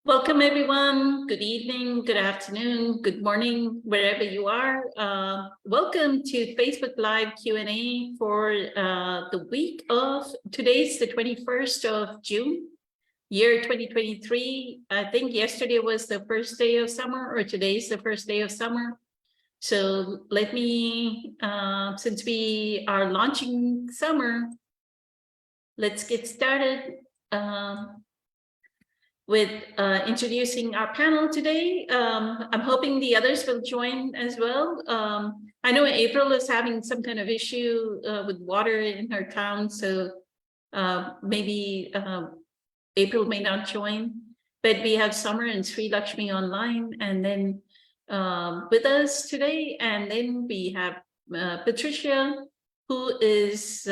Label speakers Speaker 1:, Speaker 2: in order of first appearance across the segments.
Speaker 1: Welcome, everyone. Good evening, good afternoon, good morning, wherever you are. Welcome to Facebook Live Q&A for the week of, today's the 21st of June, year 2023. I think yesterday was the first day of summer, or today's the first day of summer. So let me, since we are launching summer, let's get started. With introducing our panel today. I'm hoping the others will join as well. I know April is having some kind of issue with water in her town, so maybe April may not join, but we have Summer and Sri Lakshmi online, and then with us today, and then we have Patricia, who is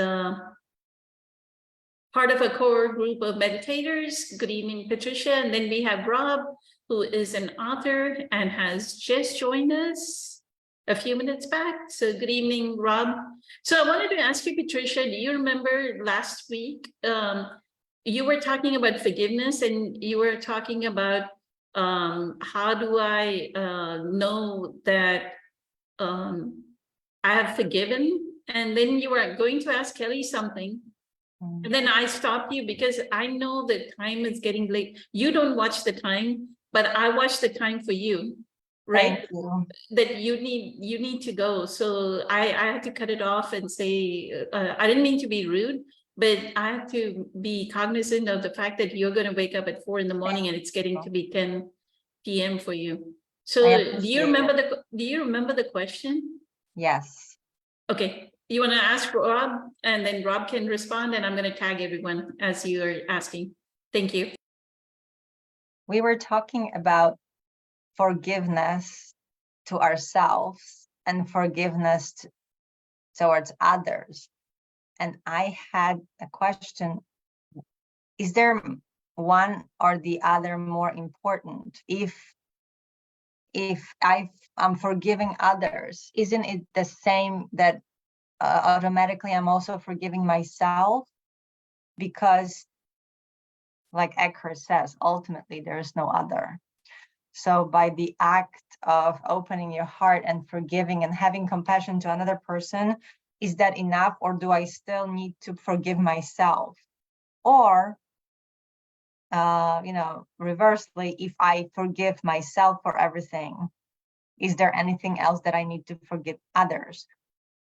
Speaker 1: part of a core group of meditators. Good evening, Patricia. And then we have Rob, who is an author and has just joined us a few minutes back. So good evening, Rob. So I wanted to ask you, Patricia, do you remember last week, you were talking about forgiveness, and you were talking about how do I know that I have forgiven? And then you were going to ask Kelly something. And then I stopped you because I know that time is getting late. You don't watch the time, but I watch the time for you, right?
Speaker 2: You.
Speaker 1: That you need to go. So I had to cut it off and say, I didn't mean to be rude, but I have to be cognizant of the fact that you're going to wake up at 4 in the morning and it's getting to be 10 p.m. for you. So do you remember the question?
Speaker 2: Yes.
Speaker 1: Okay. You want to ask Rob, and then Rob can respond, and I'm going to tag everyone as you are asking. Thank you.
Speaker 2: We were talking about forgiveness to ourselves and forgiveness towards others. And I had a question. Is there one or the other more important? If I'm forgiving others, isn't it the same that automatically I'm also forgiving myself? Because like Eckhart says, ultimately there is no other. So by the act of opening your heart and forgiving and having compassion to another person, is that enough, or do I still need to forgive myself? Or reversely, if I forgive myself for everything, is there anything else that I need to forgive others?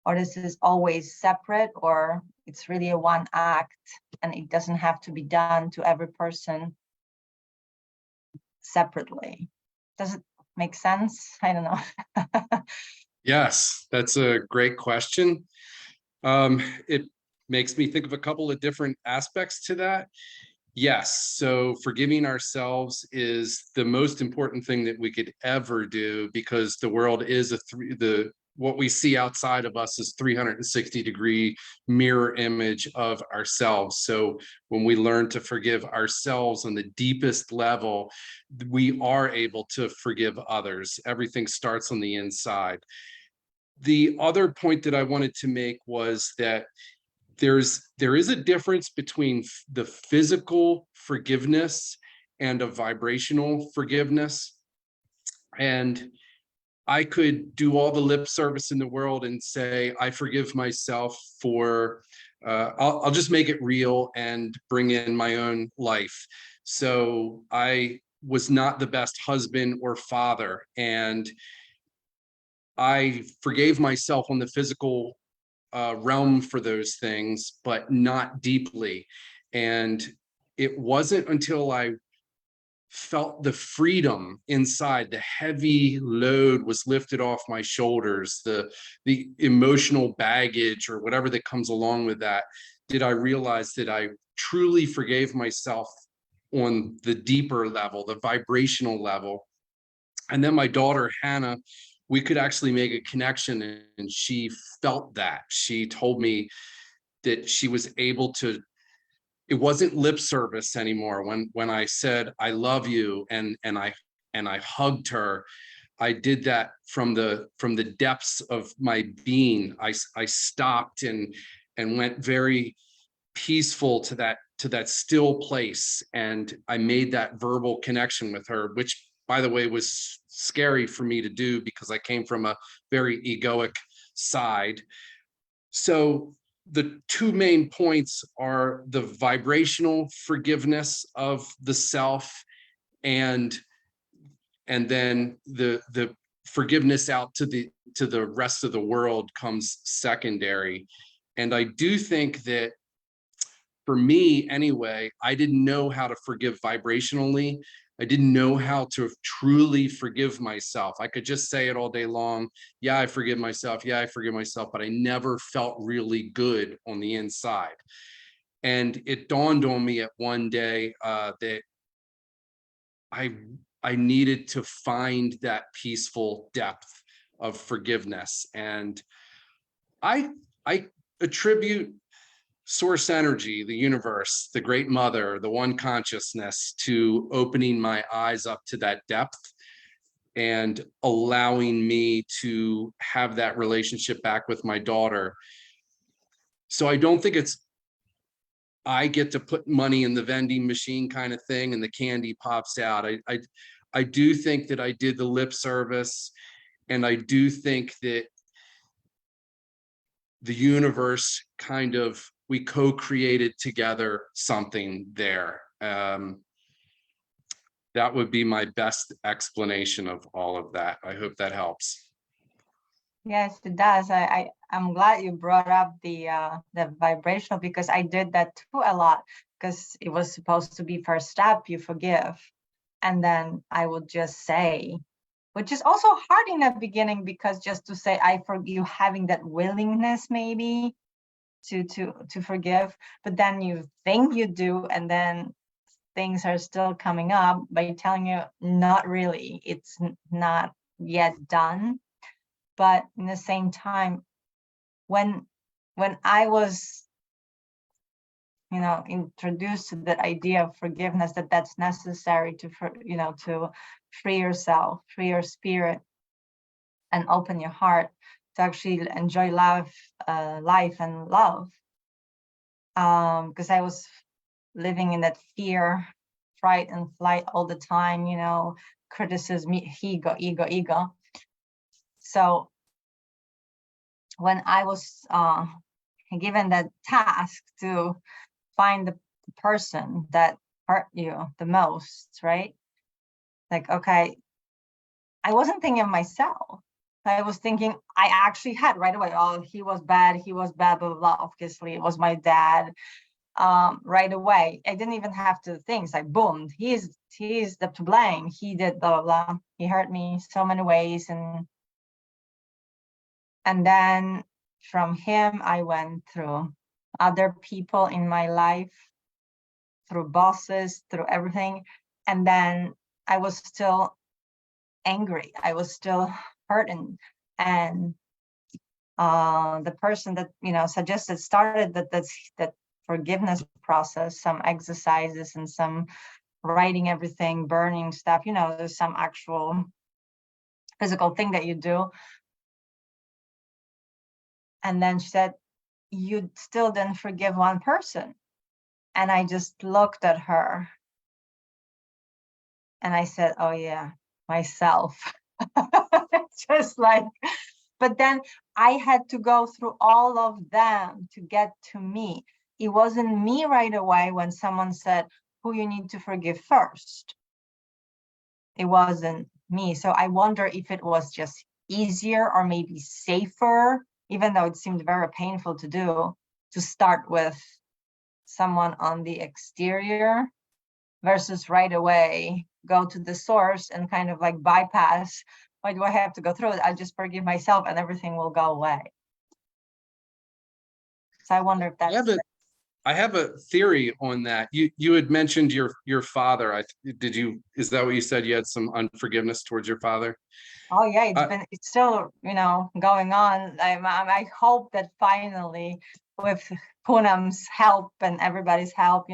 Speaker 2: Or this is always separate, or it's really a one act and it doesn't have to be done to every person separately. Does it make sense? I don't know.
Speaker 3: Yes, that's a great question. It makes me think of a couple of different aspects to that. Yes, so forgiving ourselves is the most important thing that we could ever do, because the world is what we see outside of us is 360-degree mirror image of ourselves. So when we learn to forgive ourselves on the deepest level, we are able to forgive others. Everything starts on the inside. The other point that I wanted to make was that there is a difference between the physical forgiveness and a vibrational forgiveness. And I could do all the lip service in the world and say, I forgive myself for, I'll just make it real and bring in my own life. So I was not the best husband or father, and I forgave myself on the physical realm for those things, but not deeply. And it wasn't until I felt the freedom inside, the heavy load was lifted off my shoulders, the emotional baggage or whatever that comes along with that, did I realize that I truly forgave myself on the deeper level, the vibrational level. And then my daughter, Hannah, we could actually make a connection, and she felt that. She told me that she was able to, it wasn't lip service anymore. When I said, I love you, and I hugged her, I did that from the depths of my being. I stopped and went very peaceful to to that still place. And I made that verbal connection with her, which, by the way, was scary for me to do because I came from a very egoic side. So the two main points are the vibrational forgiveness of the self, and then the forgiveness out to the rest of the world comes secondary. And I do think that, for me anyway, I didn't know how to forgive vibrationally. I didn't know how to truly forgive myself. I could just say it all day long. Yeah, I forgive myself. Yeah, I forgive myself. But I never felt really good on the inside. And it dawned on me at one day that I needed to find that peaceful depth of forgiveness. And I attribute source energy, the universe, the great mother, the one consciousness, to opening my eyes up to that depth and allowing me to have that relationship back with my daughter. So I don't think it's I get to put money in the vending machine kind of thing and the candy pops out. I do think that I did the lip service, and I do think that the universe kind of, we co-created together something there. That would be my best explanation of all of that. I hope that helps.
Speaker 2: Yes, it does. I'm glad you brought up the vibrational, because I did that too a lot, because it was supposed to be first step, you forgive. And then I would just say, which is also hard in the beginning, because just to say I forgive, you having that willingness maybe to forgive, but then you think you do, and then things are still coming up by telling you not really, it's not yet done. But in the same time, when I was, introduced to that idea of forgiveness, that's necessary to free yourself, free your spirit, and open your heart to actually enjoy life and love. Because I was living in that fear, fright, and flight all the time, criticism, ego. So when I was given that task to find the person that hurt you the most, right? Like, okay, I wasn't thinking of myself. I was thinking, I actually had right away, oh, he was bad, blah, blah, blah. Obviously, it was my dad. Right away, I didn't even have to think. It's like, boom, he's to blame. He did blah, blah, blah. He hurt me so many ways. And then from him, I went through other people in my life, through bosses, through everything. And then I was still angry. I was still hurting. And the person that, started that forgiveness process, some exercises and some writing everything, burning stuff, there's some actual physical thing that you do. And then she said, you still didn't forgive one person. And I just looked at her and I said, oh yeah, myself. Just like, but then I had to go through all of them to get to me. It wasn't me right away when someone said, who you need to forgive first. It wasn't me. So I wonder if it was just easier or maybe safer, even though it seemed very painful to do, to start with someone on the exterior versus right away go to the source and kind of like bypass, why do I have to go through it? I just forgive myself and everything will go away. So I wonder if that's
Speaker 3: I have a theory on that. You had mentioned your father. Is that what you said? You had some unforgiveness towards your father?
Speaker 2: Oh yeah, it's still, going on. I hope that finally, with Poonam's help and everybody's help,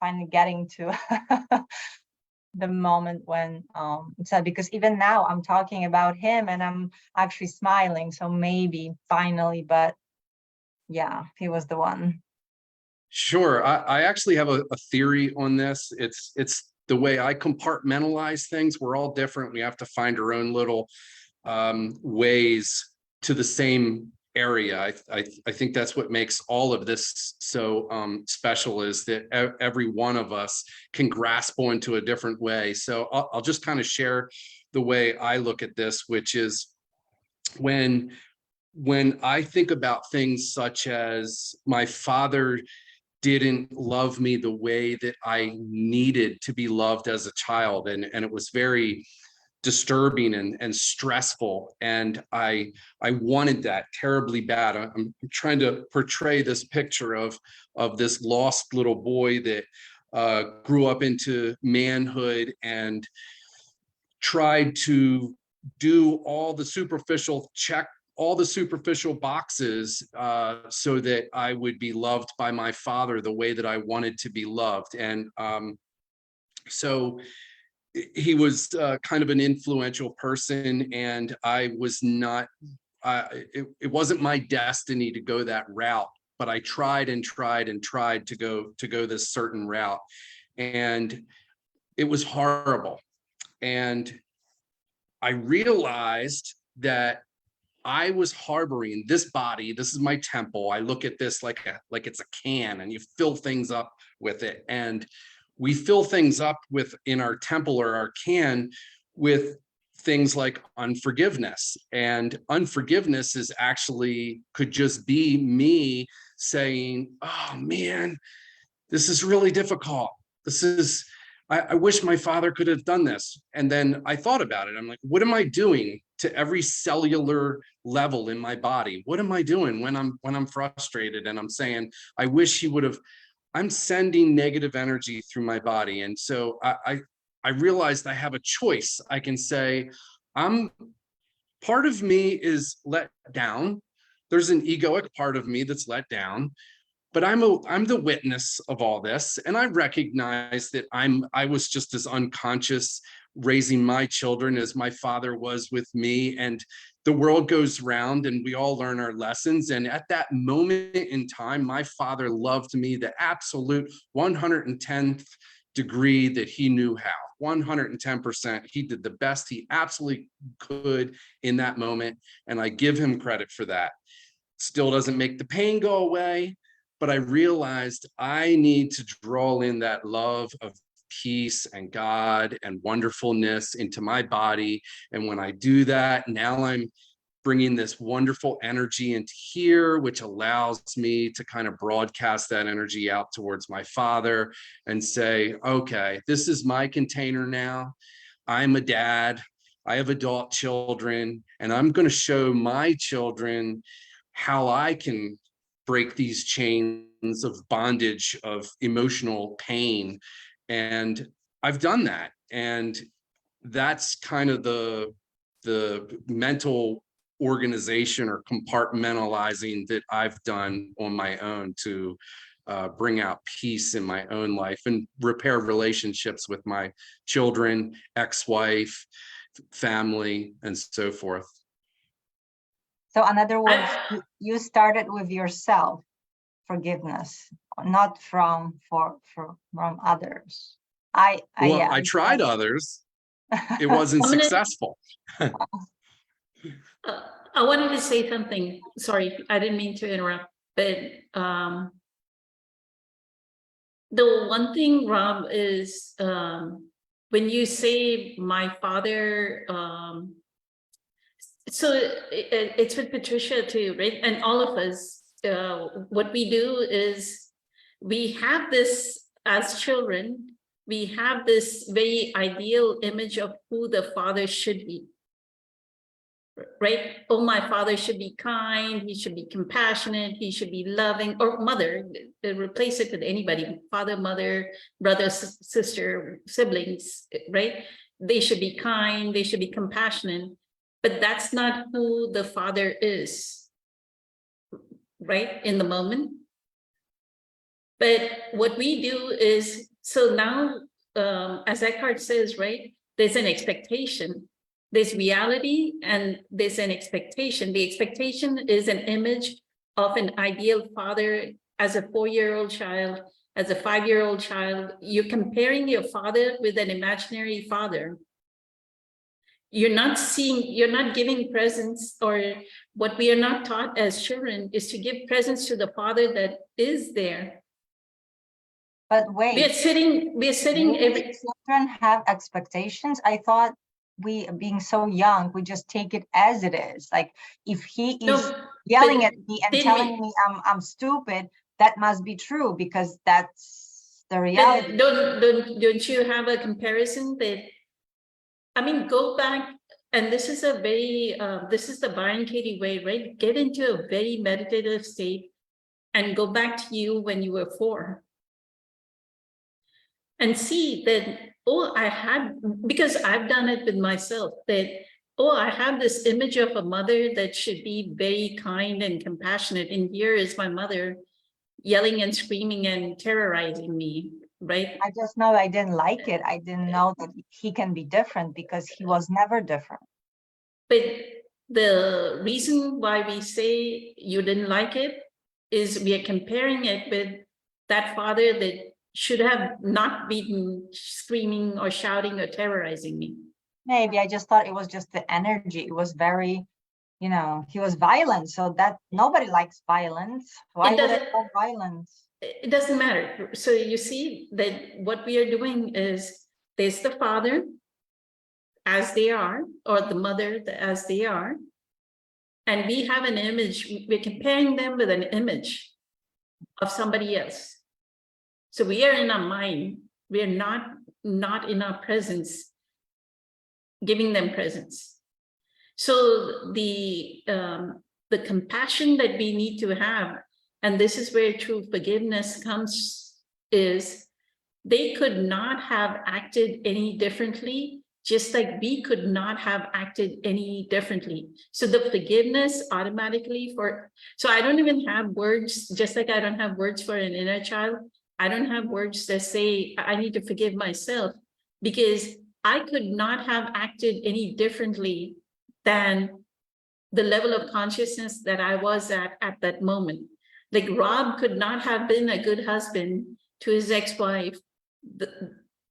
Speaker 2: finally getting to the moment when it's sad, because even now I'm talking about him and I'm actually smiling. So maybe finally, but yeah, he was the one.
Speaker 3: Sure. I actually have a theory on this. It's the way I compartmentalize things. We're all different. We have to find our own little ways to the same area. I think that's what makes all of this so special, is that every one of us can grasp onto a different way. So I'll just kind of share the way I look at this, which is when I think about things such as my father didn't love me the way that I needed to be loved as a child. And it was very disturbing and stressful. And I wanted that terribly bad. I'm trying to portray this picture of this lost little boy that grew up into manhood and tried to do all the superficial boxes so that I would be loved by my father the way that I wanted to be loved. And so he was kind of an influential person, and I was not, it wasn't my destiny to go that route, but I tried and tried and tried to go this certain route. And it was horrible. And I realized that I was harboring this body. This is my temple. I look at this like it's a can, and you fill things up with it. And we fill things up with, in our temple or our can, with things like unforgiveness. And unforgiveness is actually, could just be me saying, oh man, this is really difficult. I wish my father could have done this. And then I thought about it. I'm like, what am I doing to every cellular level in my body? What am I doing when I'm frustrated and I'm saying, I wish he would have? I'm sending negative energy through my body. And so I realized I have a choice. I can say, part of me is let down. There's an egoic part of me that's let down. But I'm the witness of all this, and I recognize that I was just as unconscious raising my children as my father was with me. And the world goes round, and we all learn our lessons. And at that moment in time, my father loved me the absolute 110th degree that he knew how. 110%. He did the best he absolutely could in that moment, and I give him credit for that. Still doesn't make the pain go away. But I realized I need to draw in that love of peace and God and wonderfulness into my body. And when I do that, now I'm bringing this wonderful energy into here, which allows me to kind of broadcast that energy out towards my father and say, okay, this is my container now. I'm a dad. I have adult children, and I'm going to show my children how I can break these chains of bondage, of emotional pain. And I've done that. And that's kind of the mental organization or compartmentalizing that I've done on my own to bring out peace in my own life and repair relationships with my children, ex-wife, family, and so forth.
Speaker 2: So in other words, you started with yourself forgiveness, not from others. I
Speaker 1: I
Speaker 3: tried others. It wasn't successful.
Speaker 1: I wanted to say something. Sorry, I didn't mean to interrupt, but the one thing, Rob, is when you say my father, so it's with Patricia too, right? And all of us, what we do is we have this as children, we have this very ideal image of who the father should be, right? Oh, my father should be kind, he should be compassionate, he should be loving, or mother, replace it with anybody, father, mother, brother, sister, siblings, right? They should be kind, they should be compassionate. But that's not who the father is, right, in the moment. But what we do is, so now, as Eckhart says, right, there's an expectation, there's reality, and there's an expectation. The expectation is an image of an ideal father as a 4-year-old child, as a 5-year-old child, you're comparing your father with an imaginary father. You're not seeing, you're not giving presents, or what we are not taught as children is to give presents to the father that is there.
Speaker 2: But
Speaker 1: We're
Speaker 2: wait,
Speaker 1: sitting
Speaker 2: really
Speaker 1: every,
Speaker 2: children have expectations? I thought we, being so young, we just take it as it is. Like if he is
Speaker 1: no,
Speaker 2: yelling
Speaker 1: but
Speaker 2: at me and
Speaker 1: did
Speaker 2: telling
Speaker 1: we-
Speaker 2: me I'm stupid, that must be true because that's the reality.
Speaker 1: but don't you have a comparison that, I mean, go back, and this is a very, this is the Byron Katie way, right? Get into a very meditative state and go back to you when you were 4. And see that, oh, I had, because I've done it with myself, that, oh, I have this image of a mother that should be very kind and compassionate. And here is my mother yelling and screaming and terrorizing me, right?
Speaker 2: I just know I didn't like it. I didn't know that he can be different because he was never different.
Speaker 1: But the reason why we say you didn't like it is we are comparing it with that father that should have not been screaming or shouting or terrorizing me.
Speaker 2: Maybe I just thought it was just the energy. It was very, you know, he was violent. So that nobody likes violence. Why would I
Speaker 1: doesn't-
Speaker 2: love violence?
Speaker 1: It doesn't matter. So you see that what we are doing is there's the father as they are, or the mother as they are, and we have an image, we're comparing them with an image of somebody else. So we are in our mind, we are not in our presence, giving them presents. So the compassion that we need to have, and this is where true forgiveness comes, is they could not have acted any differently, just like we could not have acted any differently. So the forgiveness automatically so I don't even have words, just like I don't have words for an inner child. I don't have words that say I need to forgive myself, because I could not have acted any differently than the level of consciousness that I was at that moment. Like Rob could not have been a good husband to his ex-wife.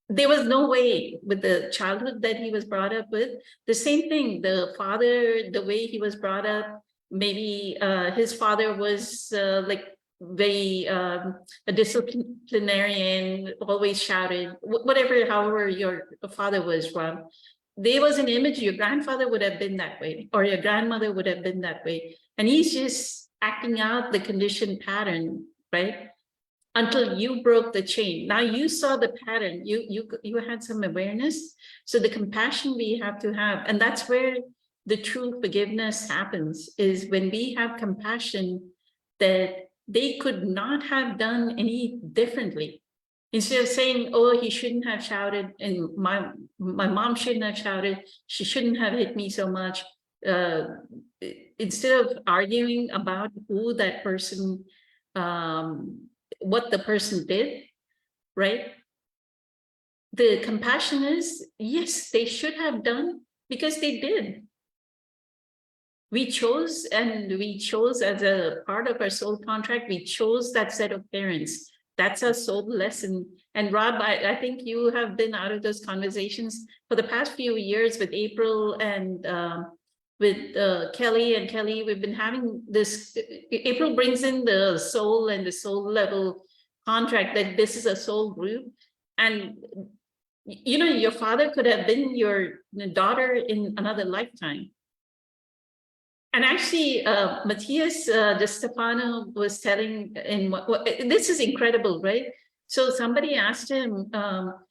Speaker 1: There was no way, with the childhood that he was brought up with. The same thing, the father, the way he was brought up, maybe his father was like very a disciplinarian, always shouted, whatever, however your father was, Rob. There was an image, your grandfather would have been that way, or your grandmother would have been that way. And he's just acting out the conditioned pattern, right? Until you broke the chain. Now you saw the pattern, you had some awareness. So the compassion we have to have, and that's where the true forgiveness happens, is when we have compassion that they could not have done any differently. Instead of saying, oh, he shouldn't have shouted, and my mom shouldn't have shouted, she shouldn't have hit me so much. Instead of arguing about who that person, what the person did, right? The compassion is, yes, they should have done, because they did. We chose, and we chose as a part of our soul contract, we chose that set of parents. That's our soul lesson. And Rob, I think you have been out of those conversations for the past few years with April and with Kelly. And Kelly, we've been having this, April brings in the soul and the soul level contract, that this is a soul group. And you know, your father could have been your daughter in another lifetime. And actually, Matthias De Stefano was telling in this is incredible, right? So somebody asked him, how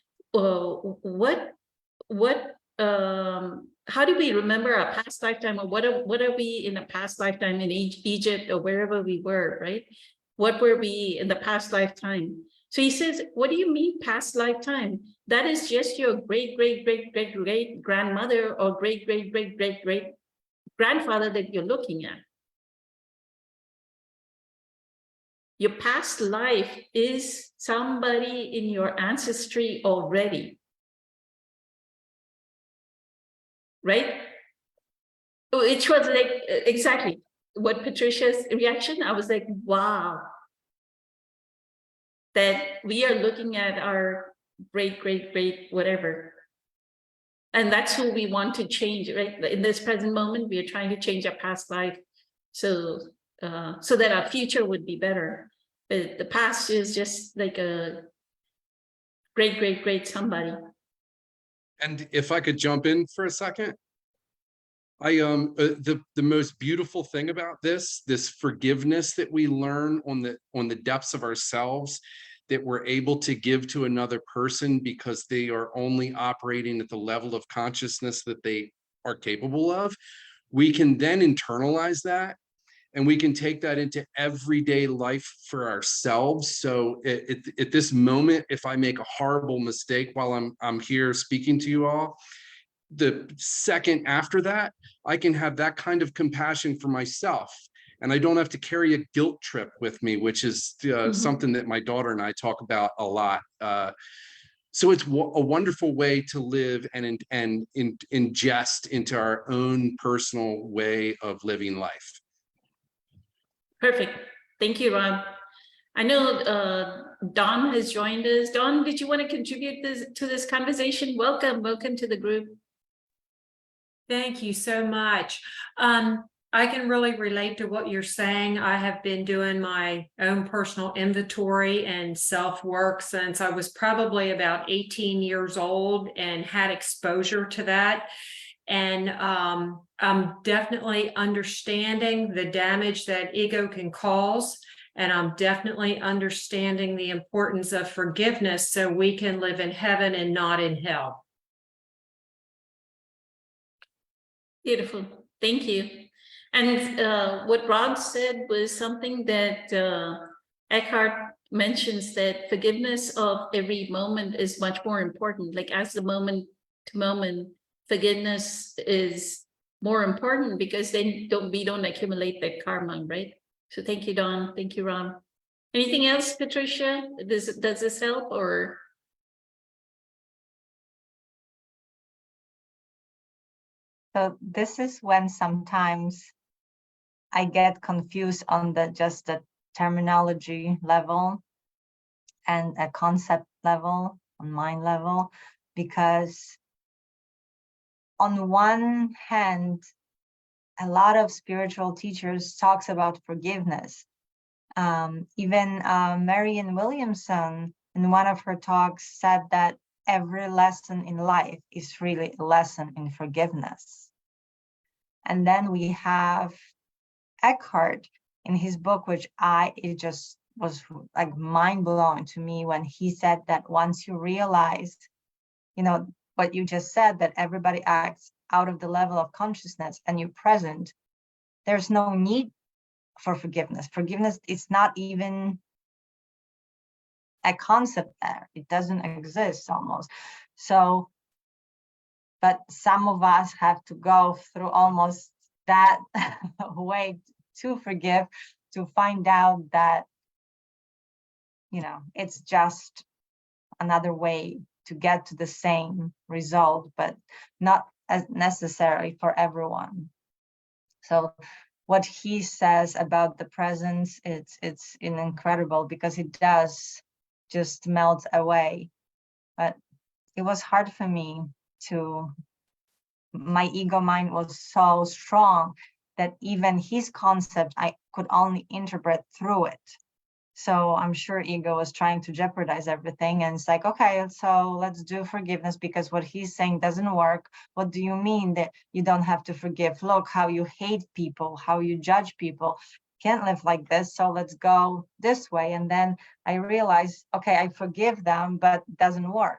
Speaker 1: do we remember our past lifetime, or what are we in a past lifetime in Egypt or wherever we were, right? What were we in the past lifetime? So he says, what do you mean past lifetime? That is just your great grandmother or great grandfather that you're looking at. Your past life is somebody in your ancestry already, right? Which was like exactly what Patricia's reaction. I was like, wow. that we are looking at our great, great, great, whatever. And that's who we want to change, right? In this present moment, we are trying to change our past life. So, so that our future would be better. But the past is just like a great, great, great somebody.
Speaker 3: And if I could jump in for a second. The most beautiful thing about this forgiveness that we learn on the depths of ourselves, that we're able to give to another person because they are only operating at the level of consciousness that they are capable of. We can then internalize that, and we can take that into everyday life for ourselves. So at this moment, if I make a horrible mistake while I'm here speaking to you all, the second after that, I can have that kind of compassion for myself. And I don't have to carry a guilt trip with me, which is something that my daughter and I talk about a lot. So it's a wonderful way to live and ingest into our own personal way of living life.
Speaker 1: Perfect. Thank you, Rob. I know Dawn has joined us. Dawn, did you want to contribute to this conversation? Welcome to the group.
Speaker 4: Thank you so much. I can really relate to what you're saying. I have been doing my own personal inventory and self-work since I was probably about 18 years old and had exposure to that. And I'm definitely understanding the damage that ego can cause. And I'm definitely understanding the importance of forgiveness so we can live in heaven and not in hell.
Speaker 1: Beautiful. Thank you. And what Rob said was something that Eckhart mentions, that forgiveness of every moment is much more important. Like as the moment to moment, forgiveness is more important because then we don't accumulate that karma, right? So thank you, Dawn. Thank you, Rob. Anything else, Patricia? Does this help or?
Speaker 2: So this is when sometimes I get confused on just the terminology level and a concept level, on mind level, because on one hand, a lot of spiritual teachers talks about forgiveness. Even Marianne Williamson in one of her talks said that every lesson in life is really a lesson in forgiveness. And then we have Eckhart in his book, which it just was like mind-blowing to me when he said that once you realize, what you just said, that everybody acts out of the level of consciousness and you're present, there's no need for forgiveness. Forgiveness is not even a concept there. It doesn't exist almost. So, but some of us have to go through almost that way to forgive, to find out that, it's just another way to get to the same result, but not as necessary for everyone. So what he says about the presence, it's incredible because it does just melt away. But it was hard for me my ego mind was so strong that even his concept, I could only interpret through it. So I'm sure ego was trying to jeopardize everything. And it's like, okay, so let's do forgiveness because what he's saying doesn't work. What do you mean that you don't have to forgive? Look how you hate people, how you judge people. Can't live like this. So let's go this way. And then I realized, okay, I forgive them, but it doesn't work.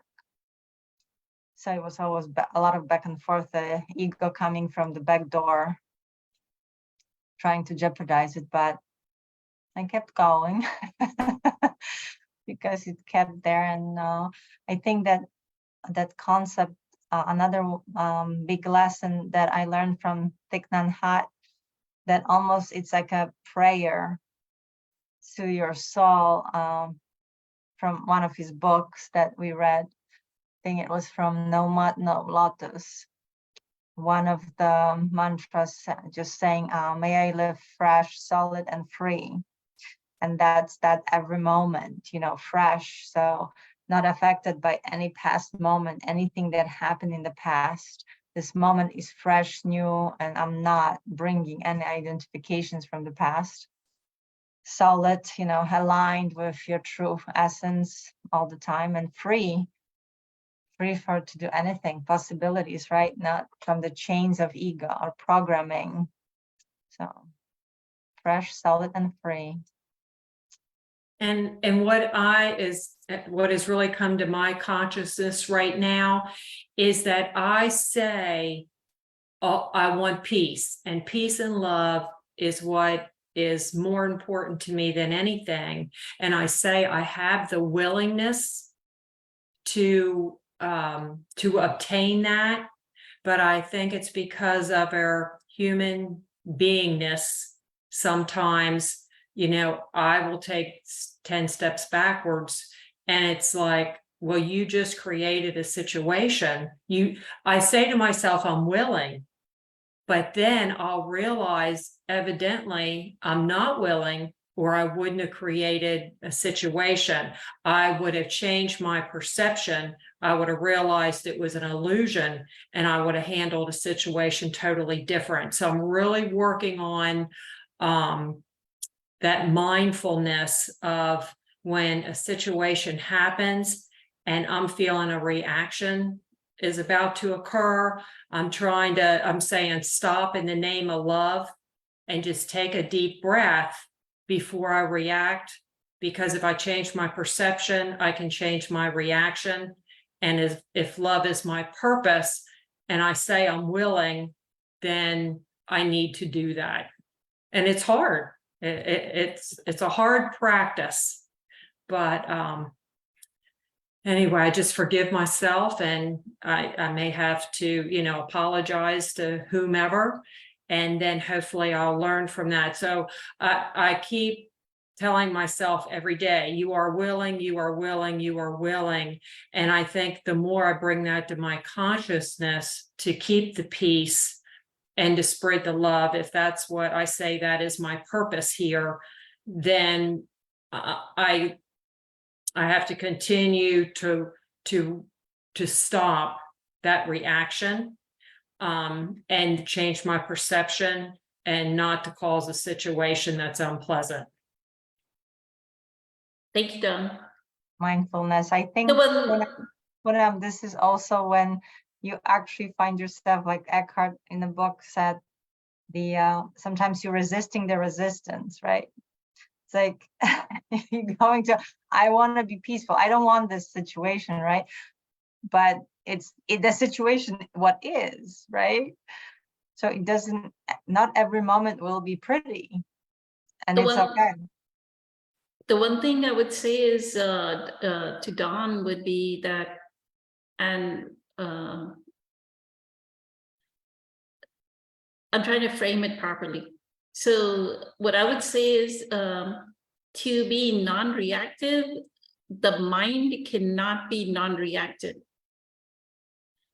Speaker 2: So it was always a lot of back and forth, the ego coming from the back door, trying to jeopardize it, but I kept going because it kept there. And I think that concept, another big lesson that I learned from Thich Nhat Hanh, that almost it's like a prayer to your soul, from one of his books that we read. I think it was from No Mud, No Lotus. One of the mantras just saying, may I live fresh, solid, and free. And that's that every moment, fresh. So not affected by any past moment, anything that happened in the past. This moment is fresh, new, and I'm not bringing any identifications from the past. Solid, aligned with your true essence all the time, and free for to do anything, possibilities, right? Not from the chains of ego or programming. So fresh, solid, and free.
Speaker 4: And what has really come to my consciousness right now is that I say, oh, I want peace, and peace and love is what is more important to me than anything. And I say I have the willingness to obtain that, but I think it's because of our human beingness. Sometimes, I will take 10 steps backwards, and it's like, well, you just created a situation. I say to myself, I'm willing, but then I'll realize evidently I'm not willing, or I wouldn't have created a situation. I would have changed my perception. I would have realized it was an illusion, and I would have handled a situation totally different. So I'm really working on that mindfulness of when a situation happens and I'm feeling a reaction is about to occur. I'm saying stop in the name of love and just take a deep breath before I react, because if I change my perception, I can change my reaction. And if love is my purpose and I say I'm willing, then I need to do that. And it's hard. It's a hard practice, but anyway, I just forgive myself, and I may have to, apologize to whomever, and then hopefully I'll learn from that. So I keep telling myself every day, you are willing, you are willing, you are willing. And I think the more I bring that to my consciousness to keep the peace and to spread the love, if that's what I say that is my purpose here, then I have to continue to stop that reaction and change my perception, and not to cause a situation that's unpleasant.
Speaker 1: Thank you, Dawn.
Speaker 2: Mindfulness. I think
Speaker 1: The one,
Speaker 2: when this is also when you actually find yourself, like Eckhart in the book said, sometimes you're resisting the resistance, right? It's like you're going to, I want to be peaceful. I don't want this situation, right? But the situation what is, right? So it doesn't, not every moment will be pretty, and it's okay.
Speaker 1: The one thing I would say is to Dawn would be that, and I'm trying to frame it properly. So what I would say is to be non-reactive, the mind cannot be non-reactive.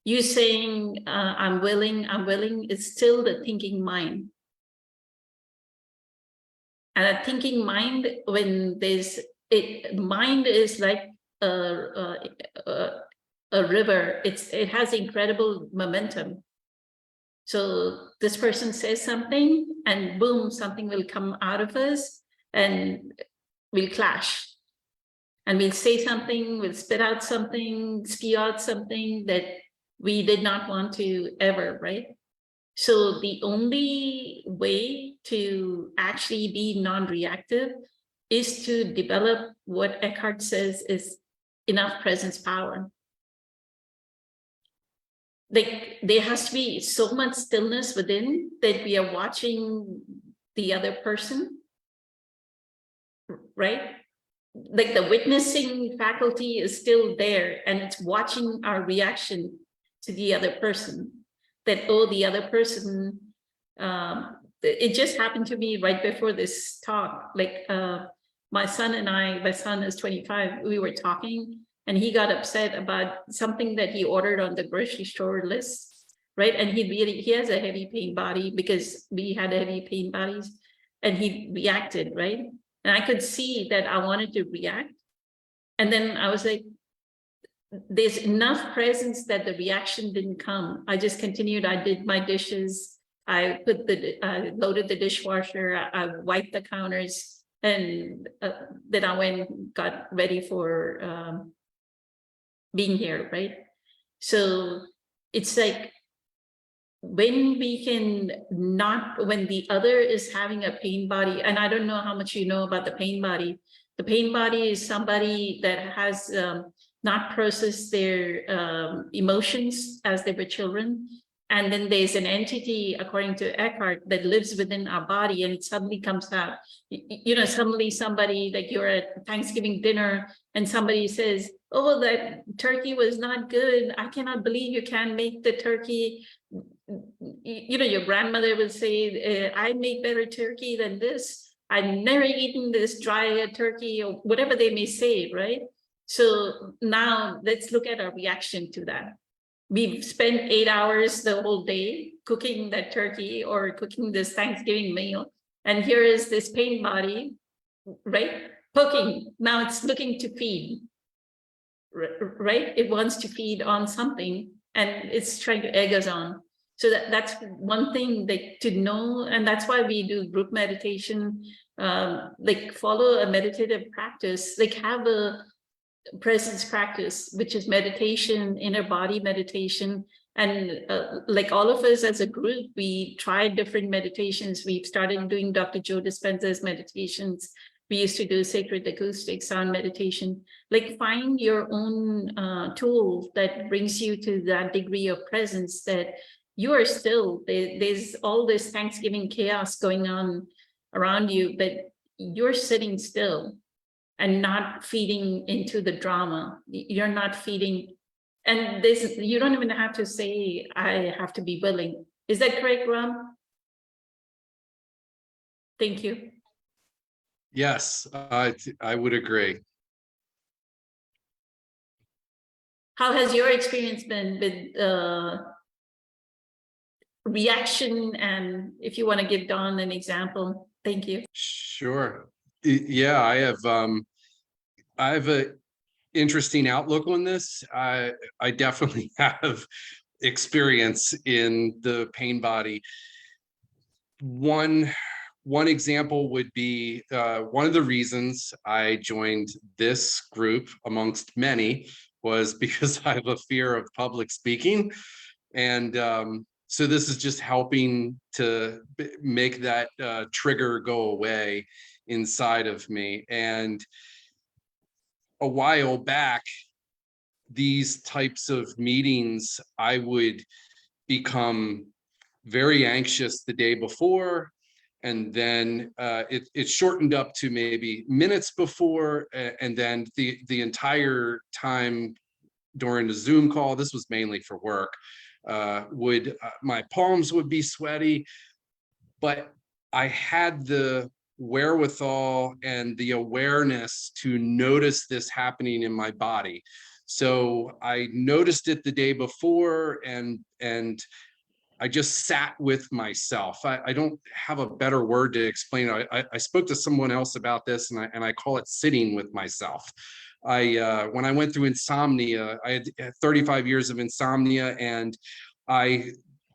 Speaker 1: You saying I'm willing is still the thinking mind. And a thinking mind, when mind is like a river. It has incredible momentum. So this person says something, and boom, something will come out of us, and we'll clash. And we'll say something, we'll spit out something, spew out something that we did not want to ever, right? So the only way to actually be non-reactive is to develop what Eckhart says is enough presence power. Like there has to be so much stillness within that we are watching the other person, right? Like the witnessing faculty is still there, and it's watching our reaction to the other person. That, oh, the other person, it just happened to me right before this talk. Like my son is 25, we were talking, and he got upset about something that he ordered on the grocery store list, right? And he has a heavy pain body because we had heavy pain bodies, and he reacted, right? And I could see that I wanted to react. And then I was like, there's enough presence that the reaction didn't come. I just continued. I did my dishes. I loaded the dishwasher. I wiped the counters, and then I went and got ready for being here, right? So it's like when we can not, when the other is having a pain body, and I don't know how much you know about the pain body. The pain body is somebody that has not processed their emotions as they were children. And then there's an entity, according to Eckhart, that lives within our body, and it suddenly comes out. You know, suddenly somebody, like you're at Thanksgiving dinner and somebody says, oh, that turkey was not good. I cannot believe you can't make the turkey. You know, your grandmother would say, I make better turkey than this. I've never eaten this dry turkey, or whatever they may say, right? So now let's look at our reaction to that. We've spent 8 hours the whole day cooking that turkey or cooking this Thanksgiving meal. And here is this pain body, right? Poking. Now it's looking to feed, right? It wants to feed on something, and it's trying to egg us on. So that's one thing that to know. And that's why we do group meditation, like follow a meditative practice, like have a presence practice, which is meditation, inner body meditation. And like all of us as a group, we tried different meditations. We've started doing Dr. Joe Dispenza's meditations. We used to do sacred acoustic sound meditation. Like find your own tool that brings you to that degree of presence that you are still, there's all this Thanksgiving chaos going on around you, but you're sitting still and not feeding into the drama. You're not feeding, and this, you don't even have to say, I have to be willing. Is that correct, Ram? Thank you.
Speaker 3: Yes, I would agree.
Speaker 1: How has your experience been with reaction? And if you want to give Dawn an example, thank you.
Speaker 3: Sure. Yeah, I have a interesting outlook on this. I definitely have experience in the pain body. One example would be one of the reasons I joined this group, amongst many, was because I have a fear of public speaking. And so this is just helping to make that trigger go away inside of me. And a while back, these types of meetings, I would become very anxious the day before, and then it shortened up to maybe minutes before, and then the entire time during the Zoom call, this was mainly for work, my palms would be sweaty, but I had the wherewithal and the awareness to notice this happening in my body. So I noticed it the day before, and I just sat with myself. I don't have a better word to explain it. I spoke to someone else about this, and I call it sitting with myself. When I went through insomnia, I had 35 years of insomnia, and I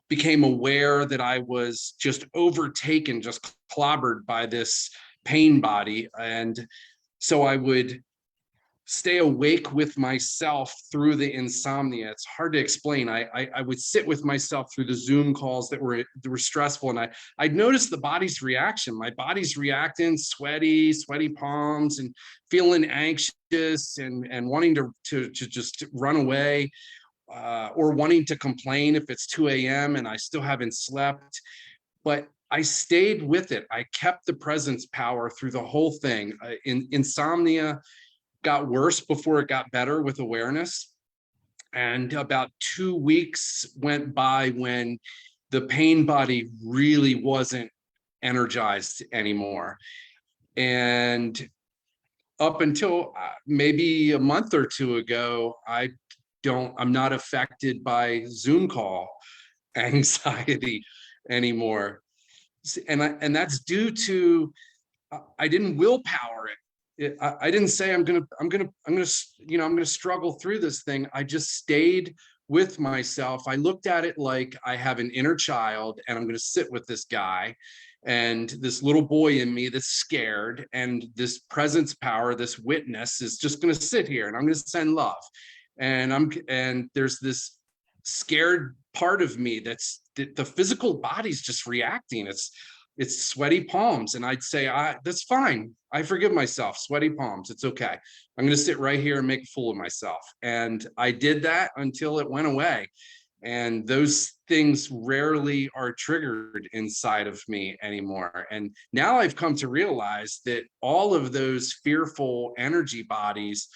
Speaker 3: became aware that I was just overtaken, just clobbered by this pain body. And so I would stay awake with myself through the insomnia. It's hard to explain. I would sit with myself through the Zoom calls that were stressful, and I'd notice the body's reaction. My body's reacting, sweaty palms, and feeling anxious, and wanting to just run away, or wanting to complain if it's 2 a.m. and I still haven't slept. But I stayed with it. I kept the presence power through the whole thing. Insomnia got worse before it got better with awareness. And about 2 weeks went by when the pain body really wasn't energized anymore. And up until maybe a month or two ago, I'm not affected by Zoom call anxiety anymore. And that's due to I didn't willpower it. I didn't say I'm gonna struggle through this thing. I just stayed with myself. I looked at it like I have an inner child and I'm gonna sit with this guy and this little boy in me that's scared, and this presence power, this witness is just gonna sit here and I'm gonna send love. And there's this scared part of me that's the physical body's just reacting. It's sweaty palms. And I'd say, that's fine. I forgive myself, sweaty palms. It's okay. I'm going to sit right here and make a fool of myself. And I did that until it went away. And those things rarely are triggered inside of me anymore. And now I've come to realize that all of those fearful energy bodies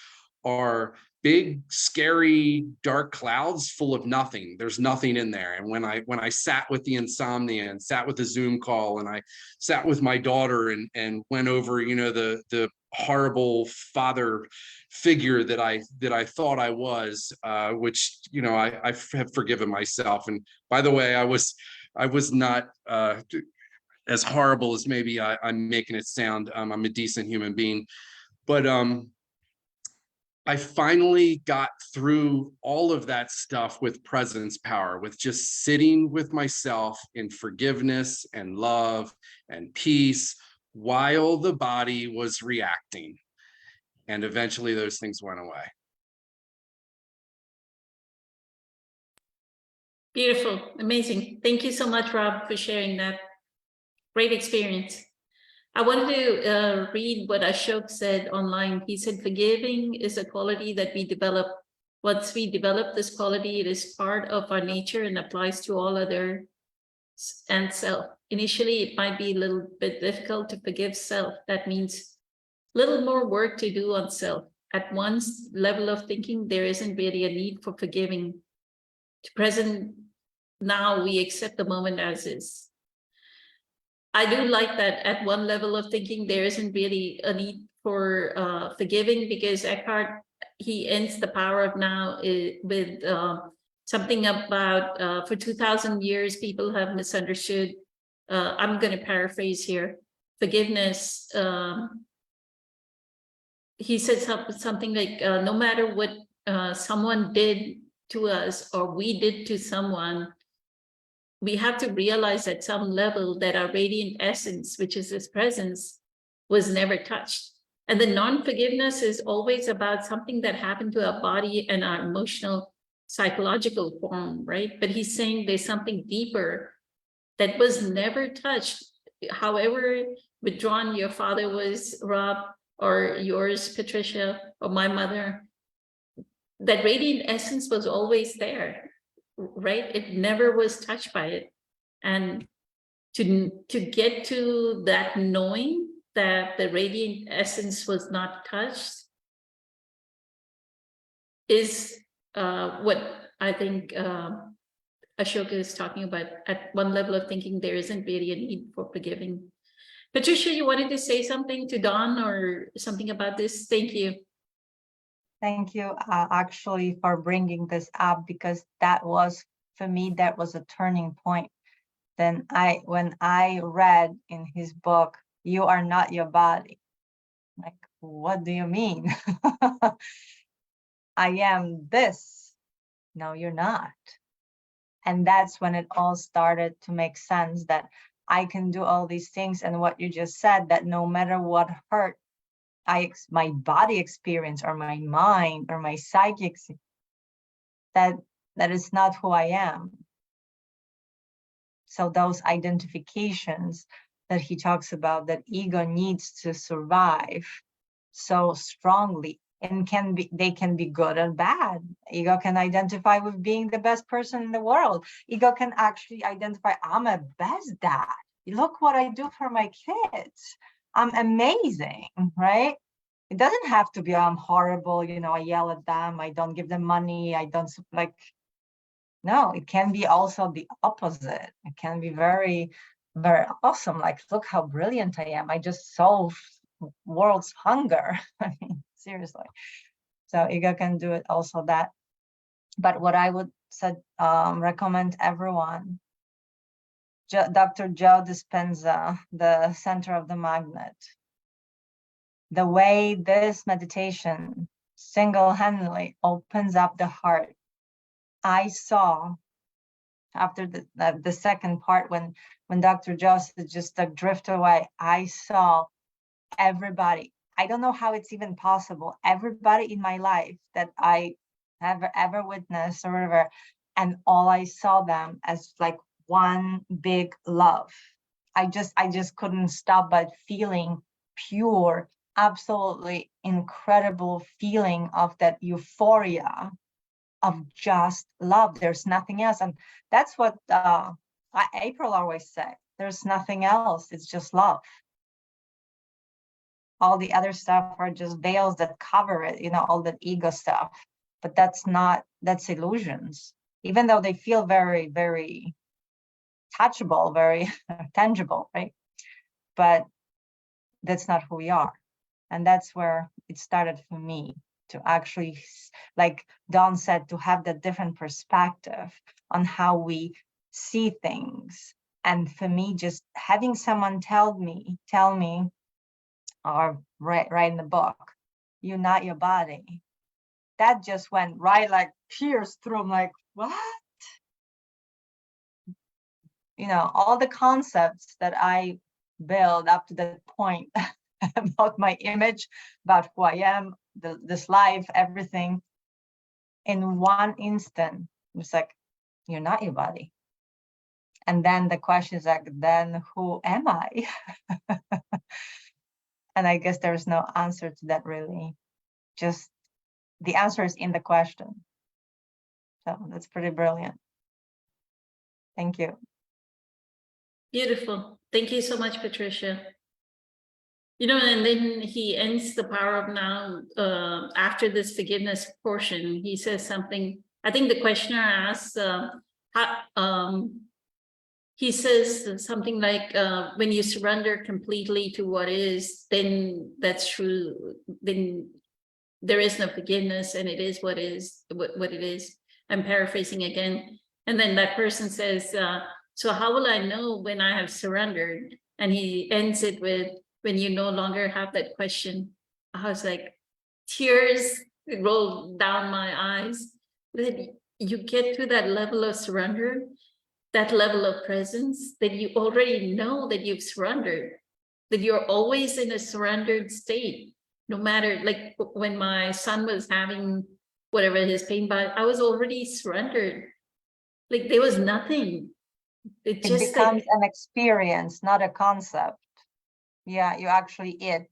Speaker 3: are big, scary, dark clouds full of nothing. There's nothing in there. And when I sat with the insomnia and sat with the Zoom call, and I sat with my daughter and went over, the horrible father figure that I thought I was, which, I have forgiven myself. And by the way, I was not as horrible as maybe I'm making it sound. I'm a decent human being, but I finally got through all of that stuff with presence power, with just sitting with myself in forgiveness and love and peace while the body was reacting. And eventually those things went away.
Speaker 1: Beautiful, amazing. Thank you so much, Rob, for sharing that. Great experience. I wanted to read what Ashok said online. He said, forgiving is a quality that we develop. Once we develop this quality, it is part of our nature and applies to all other and self. Initially, it might be a little bit difficult to forgive self. That means a little more work to do on self. At one level of thinking, there isn't really a need for forgiving. To present now, we accept the moment as is. I do like that at one level of thinking, there isn't really a need for forgiving, because Eckhart, he ends the power of now with something about for 2,000 years, people have misunderstood. I'm going to paraphrase here. Forgiveness. He said something like, no matter what someone did to us or we did to someone, we have to realize at some level that our radiant essence, which is this presence, was never touched. And the non-forgiveness is always about something that happened to our body and our emotional, psychological form, right? But he's saying there's something deeper that was never touched. However withdrawn your father was, Rob, or yours, Patricia, or my mother, that radiant essence was always there. Right? It never was touched by it. And to get to that knowing that the radiant essence was not touched is what I think Ashoka is talking about. At one level of thinking, there isn't really a need for forgiving. Patricia, you wanted to say something to Don or something about this? Thank you.
Speaker 2: Thank you, actually, for bringing this up, because that was, for me, that was a turning point. Then when I read in his book, "You are not your body." Like, what do you mean? I am this. No, you're not. And that's when it all started to make sense, that I can do all these things. And what you just said, that no matter what hurt my body experience or my mind or my psychic, that is not who I am. So those identifications that he talks about, that ego needs to survive so strongly, and they can be good and bad. Ego can identify with being the best person in the world. Ego can actually identify, I'm a best dad. Look what I do for my kids. I'm amazing, right? It doesn't have to be, I'm horrible, I yell at them, I don't give them money, I don't no, it can be also the opposite. It can be very, very awesome. Like, look how brilliant I am. I just solved world's hunger. I mean, seriously. So ego can do it also that. But what I would recommend everyone, Dr. Joe Dispenza, The Center of the Magnet. the way this meditation single-handedly opens up the heart. I saw after the second part, when Dr. Joseph just drifted away, I saw everybody. I don't know how it's even possible. Everybody in my life that I have ever witnessed or whatever, and all I saw them as like one big love. I just couldn't stop but feeling pure, absolutely incredible feeling of that euphoria of just love. There's nothing else. And that's what April always said. There's nothing else. It's just love. All the other stuff are just veils that cover it, all that ego stuff. But that's illusions. Even though they feel very, very touchable, very tangible, right? But that's not who we are. And that's where it started for me, to actually, like Dawn said, to have that different perspective on how we see things. And for me, just having someone tell me, or write in the book, you're not your body. That just went right, like pierced through. I'm like, what? All the concepts that I built up to that point about my image, about who I am, this life, everything, in one instant, it was like, you're not your body. And then the question is like, then who am I? And I guess there's no answer to that, really. Just the answer is in the question. So that's pretty brilliant. Thank you.
Speaker 1: Beautiful. Thank you so much, Patricia. And then he ends the Power of Now after this forgiveness portion. He says something, I think the questioner asks, he says something like, when you surrender completely to what is, then that's true. Then there is no forgiveness, and it is what is, what it is. I'm paraphrasing again. And then that person says, so how will I know when I have surrendered? And he ends it with, when you no longer have that question. I was like, tears rolled down my eyes. That you get to that level of surrender, that level of presence, that you already know that you've surrendered, that you're always in a surrendered state. No matter, like when my son was having whatever his pain, but I was already surrendered. Like there was nothing. It just
Speaker 2: becomes an experience, not a concept. Yeah, you actually it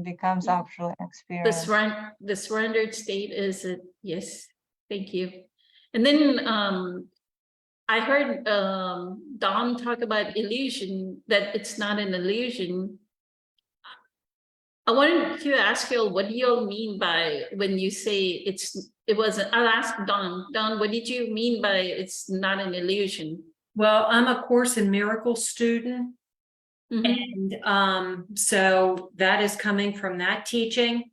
Speaker 2: becomes actually an experience.
Speaker 1: The surrendered state is it. Yes, thank you. And then I heard Dawn talk about illusion, that it's not an illusion. I wanted to ask you all, what do you all mean by when you say I'll ask Dawn. Dawn, what did you mean by it's not an illusion?
Speaker 4: Well, I'm a Course in Miracles student. And so that is coming from that teaching.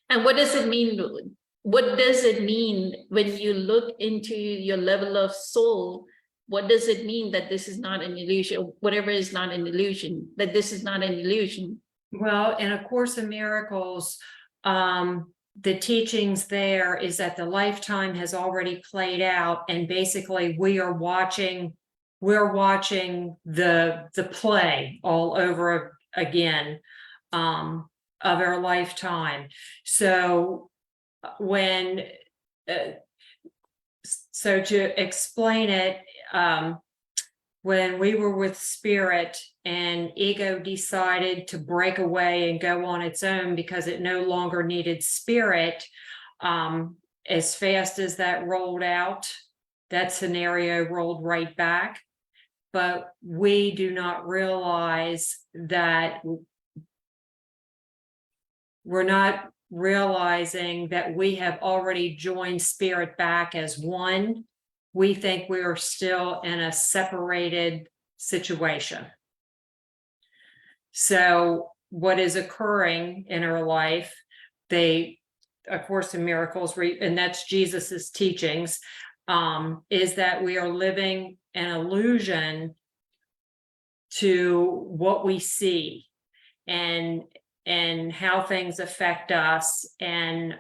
Speaker 1: And what does it mean? What does it mean when you look into your level of soul? What does it mean that this is not an illusion? Whatever is not an illusion, that this is not an illusion?
Speaker 4: Well, in A Course in Miracles, the teachings there is that the lifetime has already played out, and basically we're watching the play all over again of our lifetime. So so to explain it, when we were with Spirit and ego decided to break away and go on its own because it no longer needed Spirit, as fast as that rolled out, that scenario rolled right back. But we do not realize that we're not realizing that we have already joined Spirit back as one. We think we are still in a separated situation. So what is occurring in our life, A Course in Miracles, and that's Jesus's teachings, is that we are living an illusion to what we see. And and how things affect us. And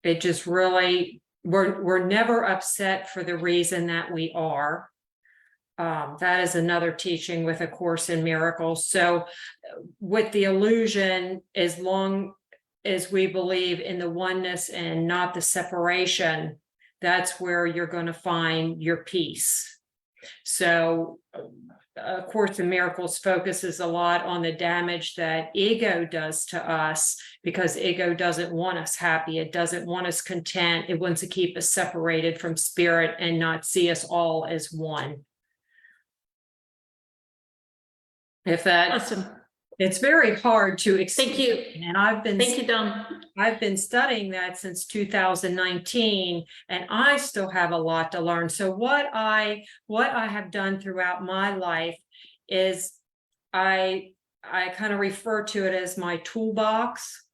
Speaker 4: it just really, we're never upset for the reason that we are. That is another teaching with A Course in Miracles. So with the illusion, as long as we believe in the oneness and not the separation, that's where you're going to find your peace. So A Course in Miracles focuses a lot on the damage that ego does to us, because ego doesn't want us happy. It doesn't want us content. It wants to keep us separated from spirit and not see us all as one. If that,
Speaker 1: Awesome.
Speaker 4: it's very hard to explain.
Speaker 1: Thank you.
Speaker 4: And
Speaker 1: Thank you, Dawn.
Speaker 4: I've been studying that since 2019, and I still have a lot to learn. So what I have done throughout my life is I kind of refer to it as my toolbox.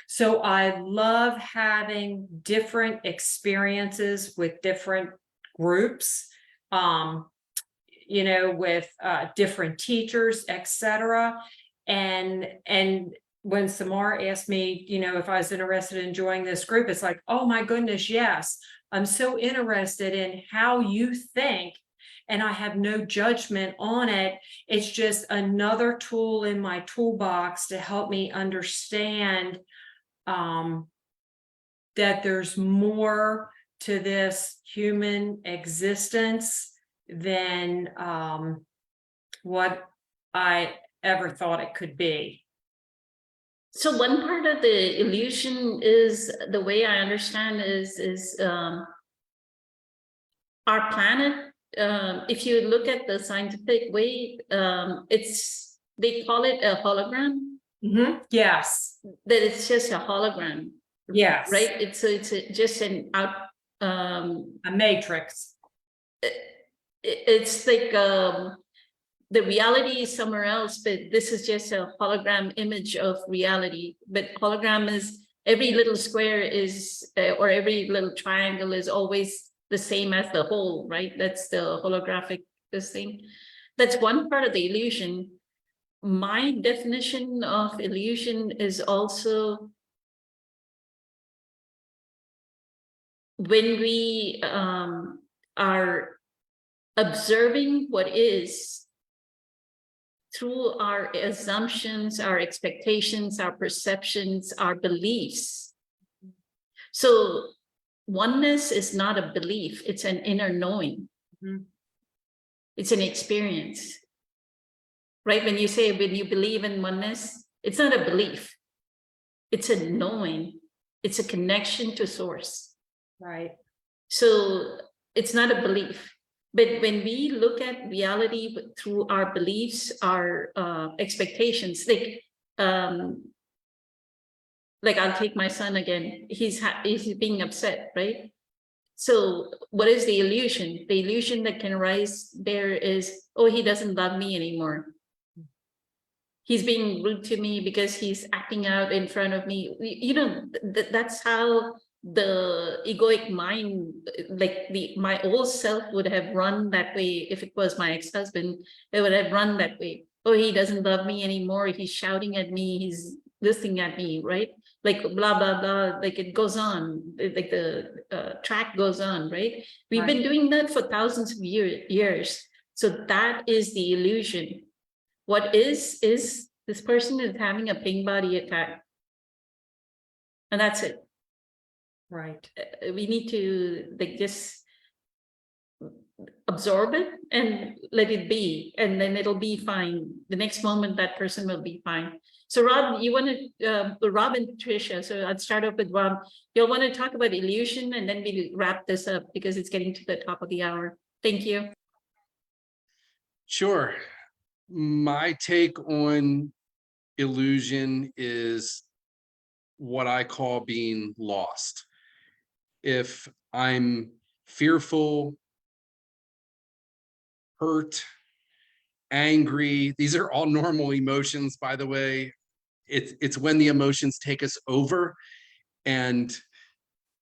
Speaker 4: So I love having different experiences with different groups, with different teachers, etc. And when Samar asked me, if I was interested in joining this group, it's like, oh my goodness, yes, I'm so interested in how you think, and I have no judgment on it. It's just another tool in my toolbox to help me understand that there's more to this human existence than what I ever thought it could be.
Speaker 1: So one part of the illusion is, the way I understand is our planet. If you look at the scientific way, they call it a hologram.
Speaker 4: Yes.
Speaker 1: That it's just a hologram.
Speaker 4: Yes.
Speaker 1: Right. It's just an out.
Speaker 4: A matrix.
Speaker 1: It's like the reality is somewhere else, but this is just a hologram image of reality. But hologram is, every little square is, or every little triangle is always the same as the whole, right? That's the holographic thing. That's one part of the illusion. My definition of illusion is also when we are observing what is through our assumptions, our expectations, our perceptions, our beliefs. So oneness is not a belief, it's an inner knowing. It's an experience. Right? When you say, when you believe in oneness, it's not a belief. It's a knowing. It's a connection to source.
Speaker 4: Right.
Speaker 1: So it's not a belief. But when we look at reality through our beliefs, our expectations, like I'll take my son again. He's being upset, right? So what is the illusion? The illusion that can arise there is, oh, he doesn't love me anymore. He's being rude to me because he's acting out in front of me. That's how the egoic mind, like my old self would have run that way. If it was my ex-husband, it would have run that way. Oh, he doesn't love me anymore. He's shouting at me. He's listening at me, right? Like blah, blah, blah, like it goes on, like the track goes on, right? We've been doing that for thousands of years. So that is the illusion. What is this person is having a ping body attack. And that's it.
Speaker 4: Right.
Speaker 1: We need to just absorb it and let it be, and then it'll be fine. The next moment that person will be fine. So Rob, you want to, Rob and Patricia, so I'd start off with Rob. You'll want to talk about illusion, and then we wrap this up because it's getting to the top of the hour. Thank you.
Speaker 3: Sure. My take on illusion is what I call being lost. If I'm fearful, hurt, angry, these are all normal emotions, by the way. It's when the emotions take us over and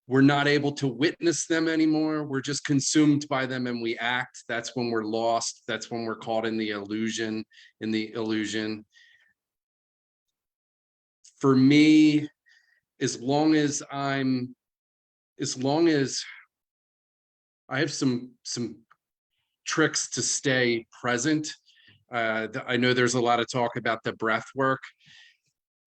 Speaker 3: we're not able to witness them anymore. We're just consumed by them and we act. That's when we're lost. That's when we're caught in the illusion, for me, as long as I have some tricks to stay present. I know there's a lot of talk about the breath work.